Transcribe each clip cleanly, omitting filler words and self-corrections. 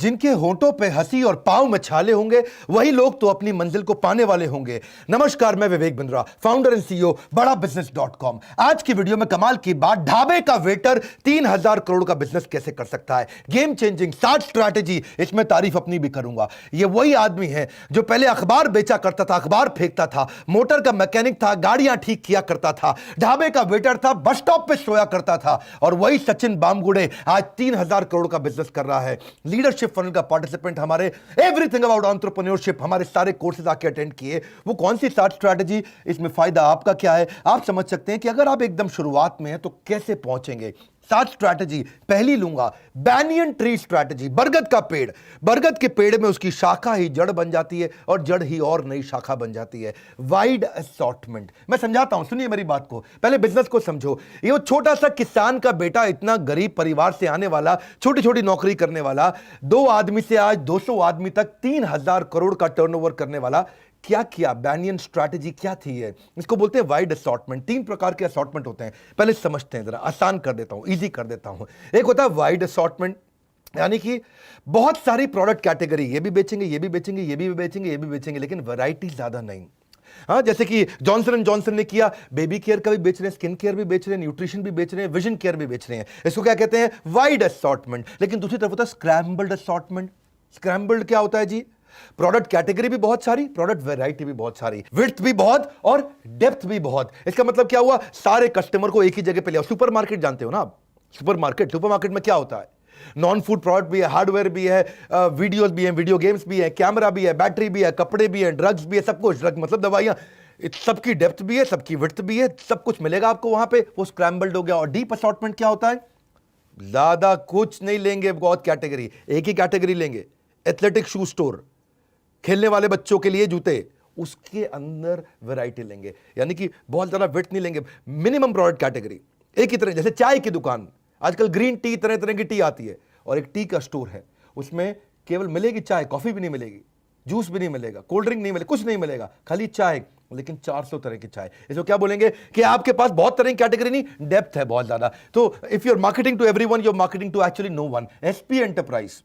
जिनके होंठों पे हंसी और पांव में छाले होंगे वही लोग तो अपनी मंजिल को पाने वाले होंगे। नमस्कार, मैं Vivek Bindra, founder and CEO बड़ा बिजनेस.com। आज की वीडियो में कमाल की बात, ढाबे का वेटर 3000 करोड़ का बिजनेस कैसे कर सकता है। गेम चेंजिंग 60 स्ट्रैटेजी, इसमें तारीफ अपनी भी करूंगा। ये वही आदमी है जो पहले अखबार बेचा करता था, अखबार फेंकता था, मोटर का मैकेनिक था, गाड़ियां ठीक किया करता था, ढाबे का वेटर था, बस स्टॉप पे सोया करता था, और वही सचिन बामगुड़े आज 3000 करोड़ का बिजनेस कर रहा है। लीडरशिप फनल का पार्टिसिपेंट, हमारे एवरीथिंग अबाउट एंटरप्रेन्योरशिप, हमारे सारे कोर्सेज आके अटेंड किए। वो कौन सी 60 स्ट्रैटेजी, इसमें फायदा आपका क्या है, आप समझ सकते हैं कि अगर आप एकदम शुरुआत में हैं तो कैसे पहुंचेंगे। 60 स्ट्रैटेजी पहली लूंगा, बैनियन ट्री स्ट्रैटेजी। बरगद का पेड़, बरगद के पेड़ में उसकी शाखा ही जड़ बन जाती है और जड़ ही और नई शाखा बन जाती है। वाइड असॉर्टमेंट, मैं समझाता हूं, सुनिए मेरी बात को, पहले बिजनेस को समझो। ये वो छोटा सा किसान का बेटा, इतना गरीब परिवार से आने वाला, छोटी छोटी नौकरी करने वाला, 2 आदमी से आज 200 आदमी तक 3000 करोड़ का टर्नओवर करने वाला, क्या किया? बैनियन स्ट्रैटेजी क्या थी? है इसको बोलते हैं वाइड असॉर्टमेंट। 3 प्रकार के असॉर्टमेंट होते हैं, पहले समझते हैं, जरा आसान कर देता हूं, इजी कर देता हूं। एक होता है वाइड असॉर्टमेंट, यानी कि बहुत सारी प्रोडक्ट कैटेगरी, ये भी बेचेंगे, ये भी बेचेंगे, ये भी बेचेंगे, ये भी बेचेंगे, लेकिन वैरायटी ज्यादा नहीं। हाँ, जैसे कि जॉनसन एंड जॉनसन ने किया, बेबी केयर का भी बेच रहे हैं, स्किन केयर भी बेच रहे हैं, न्यूट्रिशन भी बेच रहे हैं, विजन केयर भी बेच रहे हैं। इसको क्या कहते हैं? Wide assortment. लेकिन दूसरी तरफ होता है स्क्रैम्बल्ड असॉर्टमेंट। स्क्रैम्बल्ड क्या होता है जी? प्रोडक्ट कैटेगरी भी बहुत सारी, प्रोडक्ट वैरायटी भी बहुत सारी, विड्थ भी बहुत और डेप्थ भी बहुत। इसका मतलब क्या हुआ? सारे कस्टमर को एक ही जगह पे ले आओ। सुपरमार्केट जानते हो ना आप? सुपरमार्केट में क्या होता है? नॉन फूड प्रोडक्ट भी है, हार्डवेयर भी है, वीडियोस भी है, वीडियो गेम्स भी है, कैमरा भी है, बैटरी भी है, कपड़े भी है, ड्रग्स भी है, सब कुछ। ड्रग मतलब दवाइयां, सबकी डेप्थ भी है, सबकी विड्थ भी है, सब कुछ मिलेगा आपको वहां पे। वो स्क्रैम्बल्ड हो गया। और डीप असॉर्टमेंट क्या होता है? ज्यादा कुछ नहीं लेंगे, बहुत कैटेगरी, एक ही कैटेगरी लेंगे। एथलेटिक शू स्टोर, खेलने वाले बच्चों के लिए जूते, उसके अंदर वैरायटी लेंगे, यानी कि बहुत ज्यादा विड्थ नहीं लेंगे, मिनिमम प्रोडक्ट कैटेगरी एक ही तरह। जैसे चाय की दुकान, आजकल ग्रीन टी, तरह तरह की टी आती है, और एक टी का स्टोर है, उसमें केवल मिलेगी चाय, कॉफी भी नहीं मिलेगी, जूस भी नहीं मिलेगा, कोल्ड ड्रिंक नहीं मिलेगा, कुछ नहीं मिलेगा, खाली चाय, लेकिन 400 तरह की चाय। इसको क्या बोलेंगे कि आपके पास बहुत तरह की कैटेगरी नहीं, डेप्थ है बहुत ज्यादा। तो if you are marketing to everyone, you are marketing to actually no one. SP enterprise,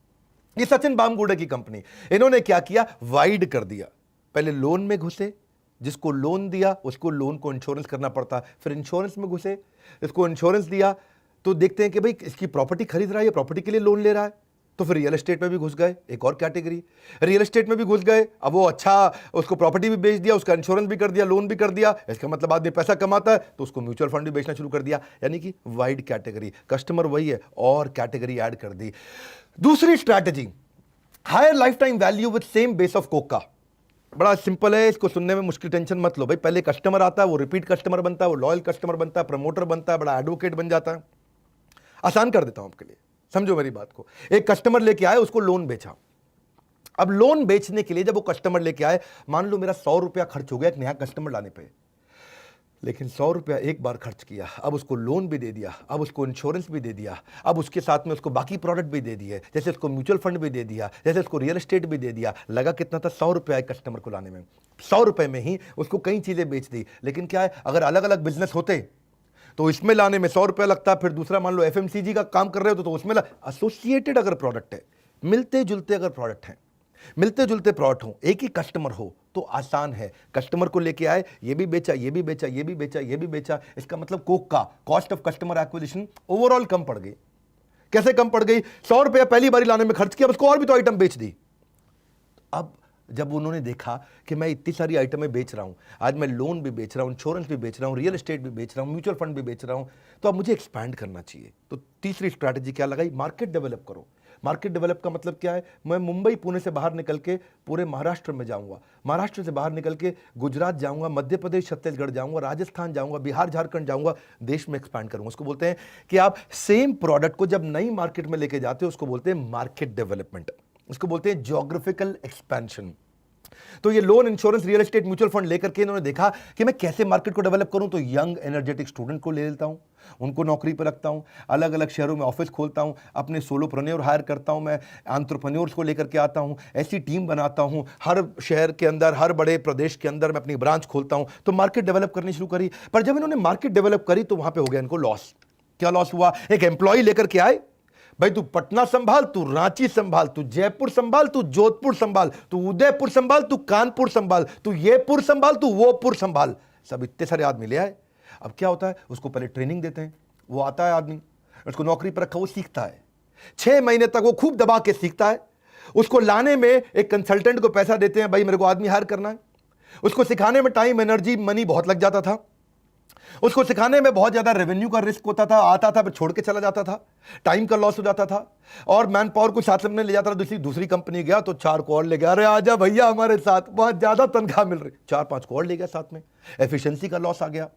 ये सचिन बामगुड़े की कंपनी, इन्होंने क्या किया? वाइड कर दिया। पहले लोन में घुसे, जिसको लोन दिया उसको लोन को इंश्योरेंस करना पड़ता, फिर इंश्योरेंस में घुसे, इसको इंश्योरेंस दिया तो देखते हैं कि भाई इसकी प्रॉपर्टी खरीद रहा है, ये प्रॉपर्टी के लिए लोन ले रहा है, तो फिर रियल एस्टेट में भी घुस गए, एक और कैटेगरी। रियल एस्टेट में भी घुस गए, अब वो अच्छा, उसको प्रॉपर्टी भी बेच दिया, उसका इंश्योरेंस भी कर दिया, लोन भी कर दिया। इसका मतलब आदमी पैसा कमाता है तो उसको म्यूचुअल फंड भी बेचना शुरू कर दिया, यानी कि वाइड कैटेगरी। कस्टमर वही है और कैटेगरी ऐड कर दी। दूसरी strategy, higher life time value with same base of कोका। बड़ा सिंपल है, इसको सुनने में मुश्किल, टेंशन मत लो भाई। पहले कस्टमर आता है, वो रिपीट कस्टमर बनता है, वो लॉयल कस्टमर बनता है, प्रमोटर बनता है, बड़ा एडवोकेट बन जाता है। आसान कर देता हूं आपके लिए, समझो मेरी बात को। एक कस्टमर लेके आए, उसको लोन बेचा। अब लोन बेचने के लिए जब वो कस्टमर लेके आए, मान लो मेरा 100 रुपया खर्च हो गया एक नया कस्टमर लाने पे, लेकिन 100 रुपया एक बार खर्च किया, अब उसको लोन भी दे दिया, अब उसको इंश्योरेंस भी दे दिया, अब उसके साथ में उसको बाकी प्रोडक्ट भी दे दिए, जैसे उसको म्यूचुअल फंड भी दे दिया, जैसे उसको रियल एस्टेट भी दे दिया। लगा कितना था? 100 रुपया एक कस्टमर को लाने में। 100 रुपए में ही उसको कई चीजें बेच दी। लेकिन क्या है, अगर अलग अलग बिजनेस होते तो इसमें लाने में 100 रुपया लगता, फिर दूसरा मान लो एफएमसीजी का काम कर रहे हो तो उसमें एसोसिएटेड अगर प्रोडक्ट है, मिलते जुलते अगर प्रोडक्ट हैं, मिलते जुलते प्रोडक्ट हो, एक ही कस्टमर हो तो आसान है। कस्टमर को लेके आए, ये भी बेचा, ये भी बेचा, ये भी बेचा, ये भी बेचा। इसका मतलब कोक का cost of customer acquisition overall कम पड़ गई। कैसे कम पड़ गई? 100 रुपया पहली बारी लाने में खर्च किया, उसको और भी तो आइटम बेच दी। अब जब उन्होंने देखा कि मैं इतनी सारी आइटमें बेच रहा हूं, आज मैं लोन भी बेच रहा हूं, इंश्योरेंस भी बेच रहा हूं, रियल एस्टेट भी बेच रहा हूं, म्यूचुअल फंड भी बेच रहा हूं, तो अब मुझे एक्सपैंड करना चाहिए। तो तीसरी स्ट्रैटेजी क्या लगाई? मार्केट डेवलप करो। मार्केट डेवलप का मतलब क्या है? मैं मुंबई पुणे से बाहर निकल के पूरे महाराष्ट्र में जाऊंगा, महाराष्ट्र से बाहर निकल के गुजरात जाऊंगा, मध्य प्रदेश छत्तीसगढ़ जाऊंगा, राजस्थान जाऊंगा, बिहार झारखंड जाऊंगा, देश में एक्सपैंड करूंगा। उसको बोलते हैं कि आप सेम प्रोडक्ट को जब नई मार्केट में लेके जाते हो, उसको बोलते हैं मार्केट डेवलपमेंट, उसको बोलते हैं ज्योग्राफिकल एक्सपेंशन। तो ये loan, insurance, real estate, mutual fund लेकर के इन्होंने देखा कि मैं कैसे मार्केट को डेवलप करूं। तो यंग एनर्जेटिक स्टूडेंट को ले लेता हूं, उनको नौकरी पर रखता हूं, अलग अलग शहरों में ऑफिस खोलता हूं, अपने सोलोप्रेन्योर हायर करता हूं, मैं एंटरप्रेन्योर्स को लेकर के आता हूं, ऐसी टीम बनाता हूं, हर शहर के अंदर, हर बड़े प्रदेश के अंदर मैं अपनी ब्रांच खोलता हूं। तो मार्केट डेवलप करनी शुरू करी। पर जब इन्होंने मार्केट डेवलप करी तो वहां पर हो गया इनको लॉस। क्या लॉस हुआ? एक एम्प्लॉय लेकर के आए, भाई तू पटना संभाल, तू रांची संभाल, तू जयपुर संभाल, तू जोधपुर संभाल, तू उदयपुर संभाल, तू कानपुर संभाल, तू ये पुर संभाल, तू वो पुर संभाल। सब इतने सारे आदमी ले आए। अब क्या होता है, उसको पहले ट्रेनिंग देते हैं, वो आता है आदमी, उसको नौकरी पर रखा, वो सीखता है 6 महीने तक, वो खूब दबा के सीखता है। उसको लाने में एक कंसल्टेंट को पैसा देते हैं, भाई मेरे को आदमी हायर करना है। उसको सिखाने में टाइम, एनर्जी, मनी बहुत लग जाता था। उसको सिखाने में बहुत ज्यादा रेवेन्यू का रिस्क होता था, आता था फिर छोड़ के चला जाता था, टाइम का लॉस हो जाता था। और मैन पावर को साथ में ले जाता था, दूसरी कंपनी गया तो 4 को और ले गया, अरे आजा भैया हमारे साथ, बहुत ज्यादा तनख्वाह मिल रही, 4-5 को और ले गया साथ में, एफिशिएंसी का लॉस आ गया।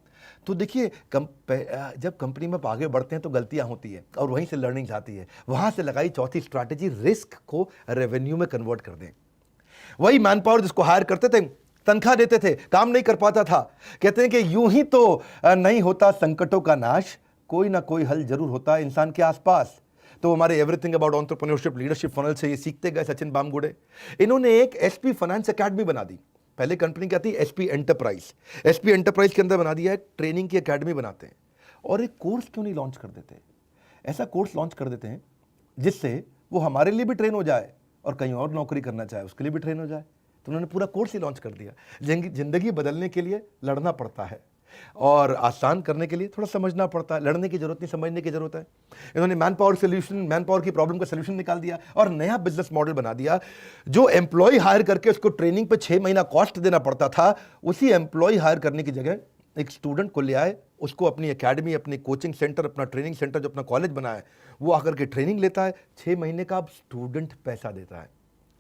तो देखिए जब कंपनी में आगे बढ़ते हैं तो गलतियां होती है और वहीं से लर्निंग आती है। वहां से लगाई चौथी स्ट्रैटेजी, रिस्क को रेवेन्यू में कन्वर्ट कर दें। वही मैन पावर जिसको हायर करते थे, तनख्वाह देते थे, काम नहीं कर पाता था, कहते हैं कि यूं ही तो नहीं होता संकटों का नाश, कोई ना कोई हल जरूर होता है इंसान के आसपास। तो हमारे everything about entrepreneurship leadership funnel से ये सीखते गए सचिन बामगुड़े। इन्होंने एक एसपी फाइनेंस एकेडमी बना दी। पहले कंपनी क्या थी, एसपी एंटरप्राइज। एसपी एंटरप्राइज के अंदर बना दिया है, ट्रेनिंग की एकेडमी बनाते हैं। और एक कोर्स क्यों नहीं लॉन्च कर देते, ऐसा कोर्स लॉन्च कर देते हैं जिससे वो हमारे लिए भी ट्रेन हो जाए और कहीं और नौकरी करना चाहे उसके लिए भी ट्रेन हो जाए। तो उन्होंने पूरा कोर्स ही लॉन्च कर दिया। जिंदगी बदलने के लिए लड़ना पड़ता है और आसान करने के लिए थोड़ा समझना पड़ता है। लड़ने की जरूरत नहीं, समझने की जरूरत है। इन्होंने मैन पावर की प्रॉब्लम का सोल्यूशन निकाल दिया और नया बिजनेस मॉडल बना दिया। जो एम्प्लॉय हायर करके उसको ट्रेनिंग पे 6 महीना कॉस्ट देना पड़ता था, उसी एम्प्लॉय हायर करने की जगह एक स्टूडेंट को ले आए, उसको अपनी एकेडमी, अपनी कोचिंग सेंटर, अपना ट्रेनिंग सेंटर जो अपना कॉलेज बना है, वो आकर के ट्रेनिंग लेता है। 6 महीने का अब स्टूडेंट पैसा देता है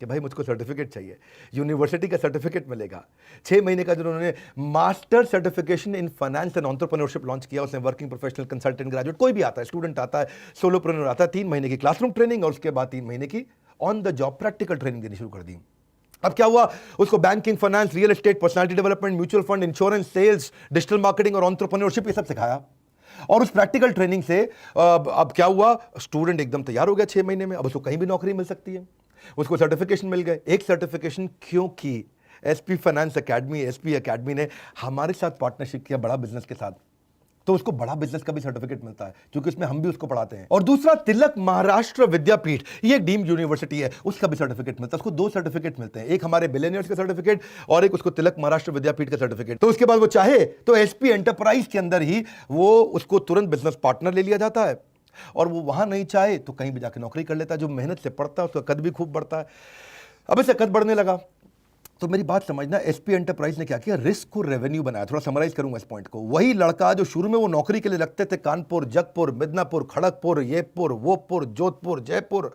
कि भाई मुझको सर्टिफिकेट चाहिए, यूनिवर्सिटी का सर्टिफिकेट मिलेगा। 6 महीने का जो उन्होंने master certification in finance and entrepreneurship launch किया, उसमें वर्किंग प्रोफेशनल, कंसल्टेंट, ग्रेजुएट कोई भी आता है, स्टूडेंट आता है, सोलोप्रेन्योर आता है, 3 महीने की क्लासरूम ट्रेनिंग और उसके बाद 3 महीने की on the job practical training देनी शुरू कर दी। अब क्या हुआ, उसको banking, finance, real estate, personality development, mutual fund, insurance, sales, digital marketing और एंटरप्रेन्योरशिप ये सब सिखाया। और उस प्रैक्टिकल ट्रेनिंग से अब क्या हुआ, स्टूडेंट एकदम तैयार हो गया 6 महीने में। अब उसको कहीं भी नौकरी मिल सकती है, उसको सर्टिफिकेशन मिल गए। एक सर्टिफिकेशन क्योंकि SP finance academy, SP academy ने हमारे साथ पार्टनरशिप किया बड़ा बिजनेस के साथ, तो उसको बड़ा बिजनेस का भी सर्टिफिकेट मिलता है क्योंकि उसमें हम भी उसको पढ़ाते हैं। और दूसरा, तिलक महाराष्ट्र विद्यापीठ, ये एक डीम्ड यूनिवर्सिटी है, उसका भी सर्टिफिकेट मिलता है। उसको 2 सर्टिफिकेट मिलते हैं, एक हमारे बिलियनियर्स का सर्टिफिकेट और एक उसको तिलक महाराष्ट्र विद्यापीठ का सर्टिफिकेट। तो उसके बाद वो चाहे तो एसपी एंटरप्राइज के अंदर ही वो उसको तुरंत बिजनेस पार्टनर ले लिया जाता है। और वो वहां नहीं चाहे तो कहीं भी जाकर नौकरी कर लेता है। जो मेहनत से पढ़ता है उसका कद भी खूब बढ़ता है। अब इसे कद बढ़ने लगा तो मेरी बात समझना, एसपी एंटरप्राइज ने क्या किया, रिस्क को रेवेन्यू बनाया। थोड़ा समराइज करूंगा इस पॉइंट को। वही लड़का जो शुरू में वो नौकरी के लिए लगते थे कानपुर, जगपुर, मिदनापुर, खड़गपुर, ये पुर, वो पुर, जोधपुर, जयपुर,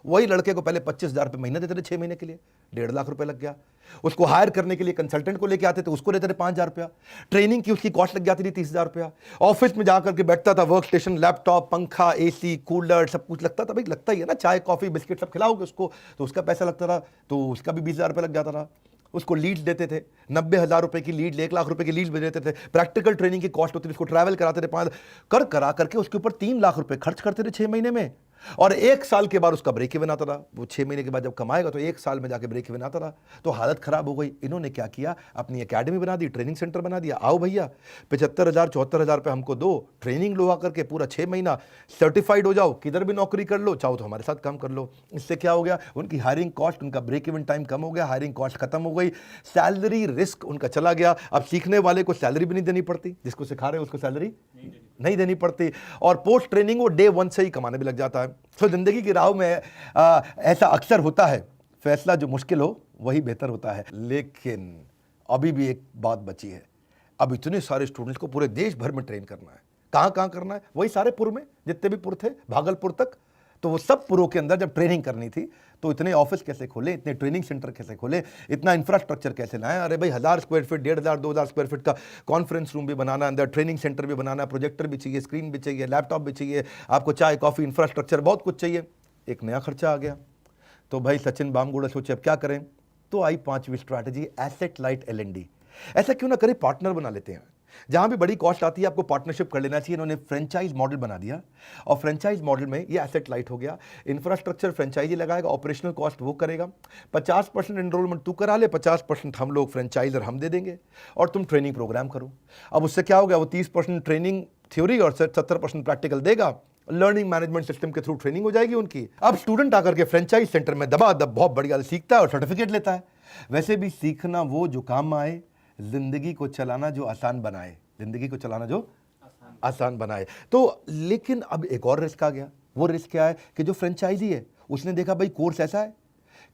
वही लड़के को पहले 25,000 रुपये महीना देते थे 6 महीने के लिए, 1.5 लाख रुपए लग गया। उसको हायर करने के लिए कंसल्टेंट को लेके आते थे, उसको देते थे 5,000 रुपया। ट्रेनिंग की उसकी कॉस्ट लग जाती थी 30,000 रुपया। ऑफिस में जाकर के बैठता था, वर्क स्टेशन, लैपटॉप, पंखा, एसी, कूलर, सब कुछ लगता था। भाई लगता ही है ना, चाय कॉफी बिस्किट सब खिलाओगे उसको तो उसका पैसा लगता था, तो उसका भी 20,000 रुपये लग जाता था। उसको लीड्स देते थे, 90,000 रुपए की लीड, 1 लाख रुपए की लीड देते थे। प्रैक्टिकल ट्रेनिंग की कॉस्ट होती थी, उसको ट्रैवल कराते थे, 5 करा करके उसके ऊपर 3 लाख रुपए खर्च करते थे 6 महीने में। और 1 साल के बाद उसका ब्रेक इवन आता था। वो 6 महीने के बाद जब कमाएगा तो 1 साल में जाके ब्रेक इवन आता था। तो हालत खराब हो गई। इन्होंने क्या किया, अपनी एकेडमी बना दी, ट्रेनिंग सेंटर बना दिया। आओ भैया 75,000 74,000 रुपये हमको दो, ट्रेनिंग लो आकर के, पूरा 6 महीना सर्टिफाइड हो जाओ, किधर भी नौकरी कर लो, चाहो तो हमारे साथ काम कर लो। इससे क्या हो गया, उनकी हायरिंग कॉस्ट, उनका ब्रेक इवन टाइम कम हो गया, हायरिंग कॉस्ट खत्म हो गई, सैलरी रिस्क उनका चला गया। अब सीखने वाले को सैलरी भी नहीं देनी पड़ती, जिसको सिखा रहे हैं उसको सैलरी नहीं देनी पड़ती। और पोस्ट ट्रेनिंग वो डे 1 से ही कमाने भी लग जाता है। तो जिंदगी की राह में ऐसा अक्सर होता है, फैसला जो मुश्किल हो वही बेहतर होता है। लेकिन अभी भी एक बात बची है, अब इतने सारे स्टूडेंट्स को पूरे देश भर में ट्रेन करना है। कहाँ कहाँ करना है, वही सारे पुर में, जितने भी पुर थे भागलपुर तक। तो वो सब पुरों के अंदर जब ट्रेनिंग करनी थी तो इतने ऑफिस कैसे खोले, इतने ट्रेनिंग सेंटर कैसे खोले, इतना इंफ्रास्ट्रक्चर कैसे लाएं। अरे भाई 1,000 स्क्वायर फीट, 1,500 2,000 स्क्वायर फीट का कॉन्फ्रेंस रूम भी बनाना, अंदर ट्रेनिंग सेंटर भी बनाना, प्रोजेक्टर भी चाहिए, स्क्रीन भी चाहिए, लैपटॉप भी चाहिए, आपको चाय कॉफी इंफ्रास्ट्रक्चर बहुत कुछ चाहिए। एक नया खर्चा आ गया। तो भाई सचिन बामगुड़े सोचे अब क्या करें। तो आई 5वीं स्ट्रैटेजी, एसेट लाइट L&D। ऐसा क्यों ना करें, पार्टनर बना लेते हैं। जहां भी बड़ी कॉस्ट आती है आपको पार्टनरशिप कर लेना चाहिए। इन्होंने फ्रेंचाइज मॉडल बना दिया और फ्रेंचाइज मॉडल में ये एसेट लाइट हो गया। इंफ्रास्ट्रक्चर फ्रेंचाइजी लगाएगा, ऑपरेशनल कॉस्ट वो करेगा, 50% एनरोलमेंट तू करा ले, 50% हम लोग फ्रेंचाइजर हम दे देंगे और तुम ट्रेनिंग प्रोग्राम करो। अब उससे क्या हो गया, वो 30% ट्रेनिंग थ्योरी और 70% प्रैक्टिकल देगा। लर्निंग मैनेजमेंट सिस्टम के थ्रू ट्रेनिंग हो जाएगी उनकी। अब स्टूडेंट आकर के फ्रेंचाइज सेंटर में दबा दब बहुत बढ़िया सीखता है और सर्टिफिकेट लेता है। वैसे भी सीखना वो जो काम आए, जिंदगी को चलाना जो आसान बनाए, जिंदगी को चलाना जो आसान बनाए। तो लेकिन अब एक और रिस्क आ गया। वो रिस्क क्या है कि जो फ्रेंचाइजी है उसने देखा भाई कोर्स ऐसा है,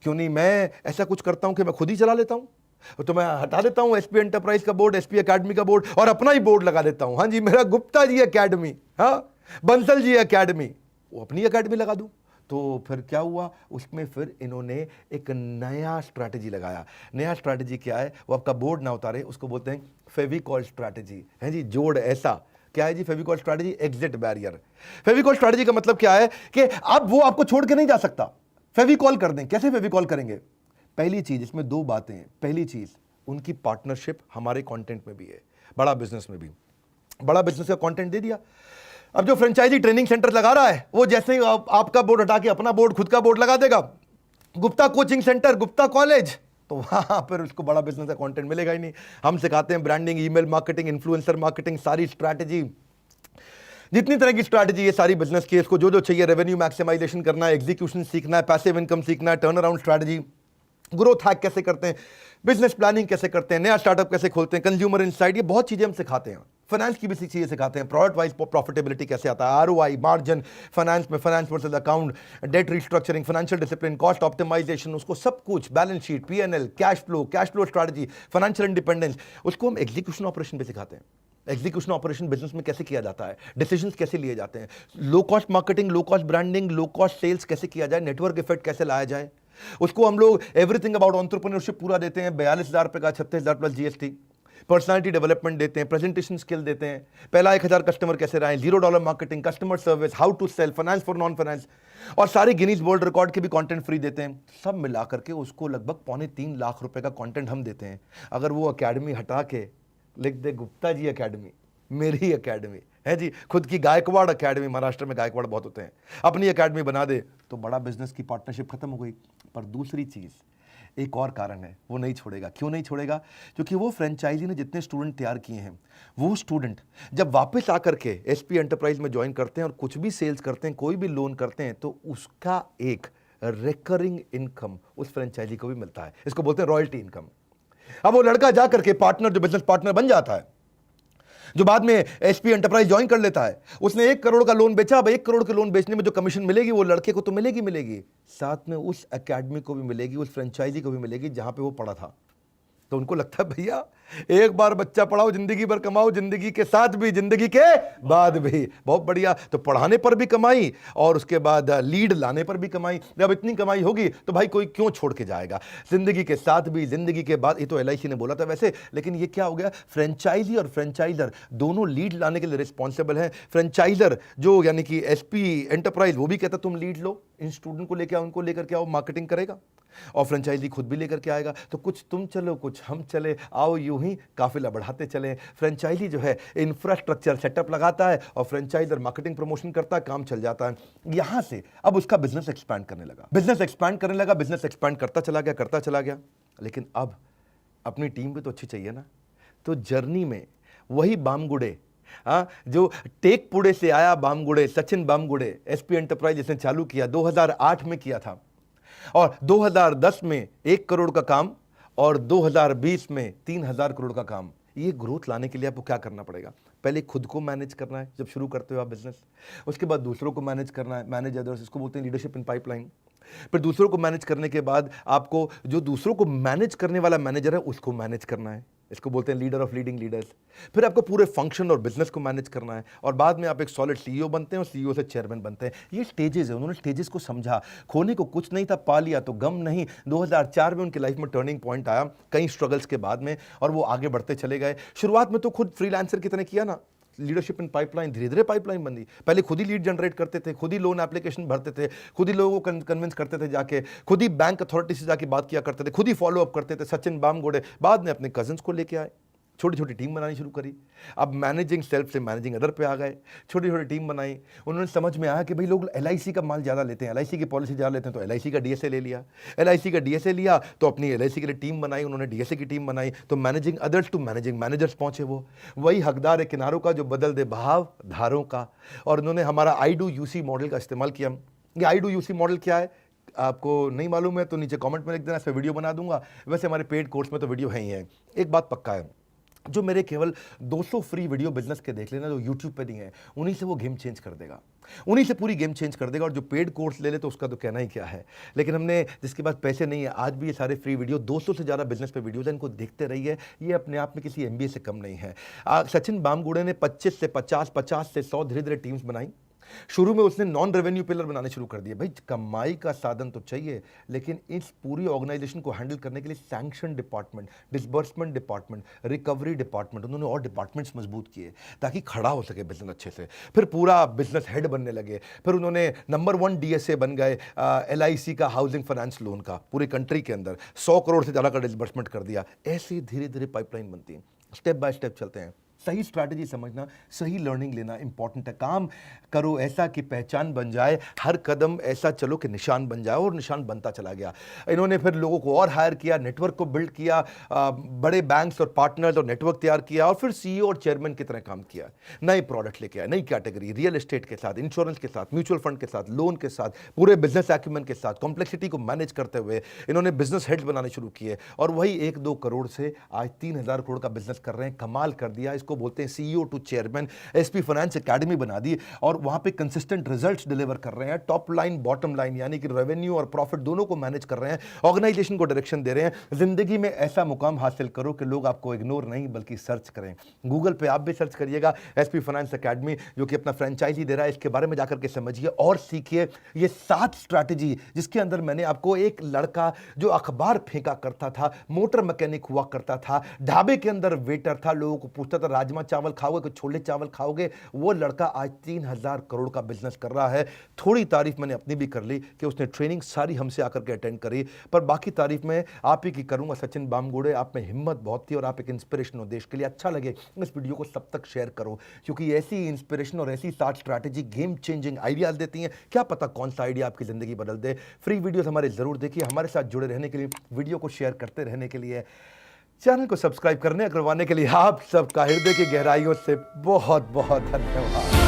क्यों नहीं मैं ऐसा कुछ करता हूं कि मैं खुद ही चला लेता हूं। तो मैं हटा देता हूं एसपी एंटरप्राइज का बोर्ड, एसपी एकेडमी का बोर्ड और अपना ही बोर्ड लगा देता हूं। हाँ जी, मेरा गुप्ता जी एकेडमी, हाँ बंसल जी एकेडमी, वो अपनी एकेडमी लगा दूं। तो फिर क्या हुआ, उसमें फिर इन्होंने एक नया स्ट्रैटेजी लगाया। नया स्ट्रैटेजी क्या है, वो आपका बोर्ड ना उतारे, उसको बोलते हैं फेविकॉल स्ट्रैटेजी। है जी, जोड़ ऐसा क्या है जी Fevicol strategy? Exit barrier. Fevicol strategy का मतलब क्या है कि अब वो आपको छोड़ के नहीं जा सकता, फेविकॉल कर दें। कैसे फेविकॉल करेंगे? पहली चीज, इसमें दो बातें हैं। पहली चीज, उनकी पार्टनरशिप हमारे कंटेंट में भी है, बड़ा बिजनेस में भी। बड़ा बिजनेस का कंटेंट दे दिया। अब जो फ्रेंचाइजी ट्रेनिंग सेंटर लगा रहा है वो जैसे ही आपका बोर्ड हटा के अपना बोर्ड, खुद का बोर्ड लगा देगा, Gupta coaching centre, Gupta college, तो वहां पर उसको बड़ा बिजनेस का कंटेंट मिलेगा ही नहीं। हम सिखाते हैं branding, email marketing, influencer marketing, सारी स्ट्रैटेजी, जितनी तरह की स्ट्रैटेजी है सारी बिजनेस की, इसको जो जो चाहिए, रेवेन्यू मैक्सिमाइजेशन करना है, एग्जीक्यूशन सीखना है, पैसिव इनकम सीखना है, turn around strategy, growth hack कैसे करते हैं, बिजनेस प्लानिंग कैसे करते हैं, नया स्टार्टअप कैसे खोलते हैं, कंज्यूमर इनसाइट, ये बहुत चीजें हम सिखाते हैं। फाइनेंस की भी चीजें सिखाते हैं, प्रोडक्ट वाइज प्रॉफिटेबिलिटी कैसे आता है, आरओआई, मार्जिन, फाइनेंस में finance versus account, debt restructuring, financial discipline, cost optimization, उसको सब कुछ, balance sheet, PNL, cash flow strategy, financial independence, उसको हम एग्जीक्यूशन ऑपरेशन पे सिखाते हैं। एग्जीक्यूशन ऑपरेशन बिजनेस में कैसे किया जाता है, डिसीजंस कैसे लिए जाते हैं, low cost marketing, low cost branding, low cost sales कैसे किया जाए, नेटवर्क इफेक्ट कैसे लाया जाए, उसको हम लोग एवरीथिंग अबाउट एंटरप्रेन्योरशिप पूरा देते हैं। 42,000 रुपए का, 36,000 प्लस जीएसटी। पर्सनालिटी डेवलपमेंट देते हैं, प्रेजेंटेशन स्किल देते हैं, पहला 1,000 कस्टमर कैसे रहे, $0 marketing, customer service, how to sell, finance for non finance, और सारे गिनीज वर्ल्ड रिकॉर्ड के भी कंटेंट फ्री देते हैं। सब मिलाकर के उसको लगभग 2.25 लाख रुपए का कंटेंट हम देते हैं। अगर वो एकेडमी हटा के लिख दे गुप्ता जी एकेडमी, मेरी एकेडमी है जी, खुद की गायकवाड़ एकेडमी, महाराष्ट्र में गायकवाड़ बहुत होते हैं, अपनी एकेडमी बना दे, तो बड़ा बिजनेस की पार्टनरशिप खत्म हो गई। पर दूसरी चीज, एक और कारण है, वो नहीं छोड़ेगा। क्यों नहीं छोड़ेगा? क्योंकि वो फ्रेंचाइजी ने जितने स्टूडेंट तैयार किए हैं, वो स्टूडेंट जब वापस आकर के एसपी एंटरप्राइज में ज्वाइन करते हैं और कुछ भी सेल्स करते हैं, कोई भी लोन करते हैं, तो उसका एक रिकरिंग इनकम उस फ्रेंचाइजी को भी मिलता है। इसको बोलते हैं रॉयल्टी इनकम। अब वो लड़का जाकर के पार्टनर, जो बिजनेस पार्टनर बन जाता है, जो बाद में एसपी एंटरप्राइज ज्वाइन कर लेता है, उसने 1 करोड़ का लोन बेचा। अब 1 करोड़ के लोन बेचने में जो कमीशन मिलेगी वो लड़के को तो मिलेगी, साथ में उस एकेडमी को भी मिलेगी, उस फ्रेंचाइजी को भी मिलेगी जहां पे वो पढ़ा था। तो उनको लगता है भैया एक बार बच्चा पढ़ाओ, जिंदगी भर कमाओ, जिंदगी के साथ भी, जिंदगी के बाद भी। बहुत बढ़िया। तो पढ़ाने पर भी कमाई और उसके बाद लीड लाने पर भी कमाई। जब इतनी कमाई होगी तो भाई कोई क्यों छोड़ के जाएगा, जिंदगी के साथ भी, जिंदगी के बाद। ये तो एलआईसी ने बोला था वैसे, लेकिन ये क्या हो गया, फ्रेंचाइजी और फ्रेंचाइजर दोनों लीड लाने के लिए रिस्पॉन्सिबल है। फ्रेंचाइजर जो यानी कि एसपी एंटरप्राइज, वो भी कहता तुम लीड लो, इन स्टूडेंट को लेकर आओ, उनको लेकर के आओ, मार्केटिंग करेगा, और फ्रेंचाइजी खुद भी लेकर के आएगा। तो कुछ तुम चलो, कुछ हम चले, आओ यूं ही काफिला बढ़ाते चले। फ्रेंचाइजी जो है इंफ्रास्ट्रक्चर सेटअप लगाता है और फ्रेंचाइजर मार्केटिंग प्रमोशन करता है, काम चल जाता है। यहां से अब उसका बिजनेस एक्सपैंड करने लगा, बिजनेस एक्सपैंड करता चला गया। लेकिन अब अपनी टीम भी तो अच्छी चाहिए ना। तो जर्नी में वही बामगुड़े, जो टेकपुड़े से आया बामगुड़े, सचिन बामगुड़े, एसपी एंटरप्राइज जिसने चालू किया 2008 में किया था, और 2010 में 1 करोड़ का काम, और 2020 में 3,000 करोड़ का काम। ये ग्रोथ लाने के लिए आपको क्या करना पड़ेगा? पहले खुद को मैनेज करना है जब शुरू करते हो आप बिजनेस, उसके बाद दूसरों को मैनेज करना है, मैनेज अदर्स, इसको बोलते हैं लीडरशिप इन पाइपलाइन। फिर दूसरों को मैनेज करने के बाद आपको जो दूसरों को मैनेज करने वाला मैनेजर है उसको मैनेज करना है, इसको बोलते हैं लीडर ऑफ लीडिंग लीडर्स। फिर आपको पूरे फंक्शन और बिजनेस को मैनेज करना है, और बाद में आप एक सॉलिड सीईओ बनते हैं और सीईओ से चेयरमैन बनते हैं। ये स्टेजेस है, उन्होंने स्टेजेस को समझा। खोने को कुछ नहीं था, पा लिया तो गम नहीं। 2004 में उनकी लाइफ में टर्निंग पॉइंट आया, कई स्ट्रगल्स के बाद में, और वो आगे बढ़ते चले गए। शुरुआत में तो खुद फ्रीलांसर की तरह किया ना, लीडरशिप इन पाइपलाइन, धीरे धीरे पाइपलाइन बनी। पहले खुद ही लीड जनरेट करते थे, खुद ही लोन एप्लीकेशन भरते थे, खुद ही लोगों को कन्विंस करते थे, जाके खुद ही बैंक अथॉरिटी से जाके बात किया करते थे, खुद ही फॉलो अप करते थे। सचिन बामगुड़े बाद में अपने कजिन्स को लेके आए, छोटी छोटी टीम बनानी शुरू करी। अब मैनेजिंग सेल्फ से मैनेजिंग अदर पे आ गए, छोटी छोटी टीम बनाई। उन्होंने समझ में आया कि भाई लोग LIC का माल ज़्यादा लेते हैं, LIC की पॉलिसी ज़्यादा लेते हैं, तो LIC का DSA ले लिया। LIC का DSA लिया तो अपनी LIC के लिए टीम बनाई, उन्होंने DSA की टीम बनाई। तो managing others to managing managers पहुंचे वो। वही हकदार है किनारों का जो बदल दे बहाव धारों का। और उन्होंने हमारा I2UC मॉडल का इस्तेमाल किया। ये I2UC मॉडल क्या है आपको नहीं मालूम है तो नीचे कमेंट में लिख देना, इस पर वीडियो बना दूंगा। वैसे हमारे पेड कोर्स में तो वीडियो है ही है। एक बात पक्का है, जो मेरे केवल 200 फ्री वीडियो बिजनेस के देख लेना जो यूट्यूब पे नहीं है, उन्हीं से वो गेम चेंज कर देगा, उन्हीं से पूरी गेम चेंज कर देगा। और जो पेड कोर्स ले ले तो उसका तो कहना ही क्या है। लेकिन हमने जिसके पास पैसे नहीं है, आज भी ये सारे फ्री वीडियो 200 से ज़्यादा बिजनेस पे वीडियोज हैं, इनको देखते रहिए। ये अपने आप में किसी MBA से कम नहीं है। सचिन बामगुड़े ने 25 से 50, 50 से 100 धीरे धीरे टीम्स बनाई। शुरू में उसने नॉन रेवेन्यू पिलर बनाने शुरू कर दिए। भाई कमाई का साधन तो चाहिए, लेकिन इस पूरी ऑर्गेनाइजेशन को हैंडल करने के लिए sanction department, disbursement department, recovery department, उन्होंने और डिपार्टमेंट्स मजबूत किए ताकि खड़ा हो सके बिजनेस अच्छे से। फिर पूरा बिजनेस हेड बनने लगे। फिर उन्होंने नंबर 1 DSA बन गए LIC का, हाउसिंग फाइनेंस लोन का, पूरे कंट्री के अंदर 100 करोड़ से ज़्यादा का डिसबर्समेंट कर दिया। ऐसे ही धीरे धीरे पाइपलाइन बनती है, स्टेप बाय स्टेप चलते हैं। सही स्ट्रैटेजी समझना, सही लर्निंग लेना इंपॉर्टेंट है। काम करो ऐसा कि पहचान बन जाए, हर कदम ऐसा चलो कि निशान बन जाए, और निशान बनता चला गया। इन्होंने फिर लोगों को और हायर किया, नेटवर्क को बिल्ड किया, बड़े बैंक्स और पार्टनर्स और नेटवर्क तैयार किया, और फिर CEO और चेयरमैन की तरह काम किया। नए प्रोडक्ट लेके आए, नई कैटेगरी, रियल एस्टेट के साथ, इंश्योरेंस के साथ, म्यूचुअल फंड के साथ, लोन के साथ, पूरे बिजनेस एक्यूमेंट के साथ, कॉम्प्लेक्सिटी को मैनेज करते हुए इन्होंने बिजनेस हेड्स बनाने शुरू किए। और वही 1-2 करोड़ से आज 3000 करोड़ का बिजनेस कर रहे हैं। कमाल कर दिया। इसको बोलते हैं CEO to chairman. SP finance academy बना दी और वहां पे कंसिस्टेंट रिजल्ट्स डिलीवर कर रहे हैं। टॉप लाइन बॉटम लाइन यानी कि रेवेन्यू और प्रॉफिट दोनों को मैनेज कर रहे हैं। ऑर्गेनाइजेशन को डायरेक्शन दे रहे हैं। जिंदगी में ऐसा मुकाम हासिल करो कि लोग आपको इग्नोर नहीं बल्कि सर्च करें। गूगल पे आप भी सर्च करिएगा SP फाइनेंस एकेडमी, जो कि अपना फ्रेंचाइजी दे रहा है। इसके बारे में जाकर के समझिए और सीखिए। ये 7 स्ट्रैटेजी जिसके अंदर मैंने आपको, एक लड़का जो अखबार फेंका करता था, मोटर मैकेनिक हुआ करता था, ढाबे के अंदर वेटर था, लोगों को पूछता था राजमा चावल खाओगे कि छोले चावल खाओगे, वो लड़का आज 3000 करोड़ का बिजनेस कर रहा है। थोड़ी तारीफ मैंने अपनी भी कर ली कि उसने ट्रेनिंग सारी हमसे आकर के अटेंड करी, पर बाकी तारीफ मैं आप ही की करूंगा। सचिन बामगुड़े, आप में हिम्मत बहुत थी और आप एक इंस्पिरेशन हो देश के लिए। अच्छा लगे इस वीडियो को सब तक शेयर करो, क्योंकि ऐसी इंस्पिरेशन और ऐसी 7 स्ट्रैटेजी गेम चेंजिंग आइडियाज देती हैं। क्या पता कौन सा आइडिया आपकी जिंदगी बदल दे। फ्री वीडियोस हमारे जरूर देखिए। हमारे साथ जुड़े रहने के लिए, वीडियो को शेयर करते रहने के लिए, चैनल को सब्सक्राइब करवाने के लिए आप सबका हृदय की गहराइयों से बहुत बहुत धन्यवाद।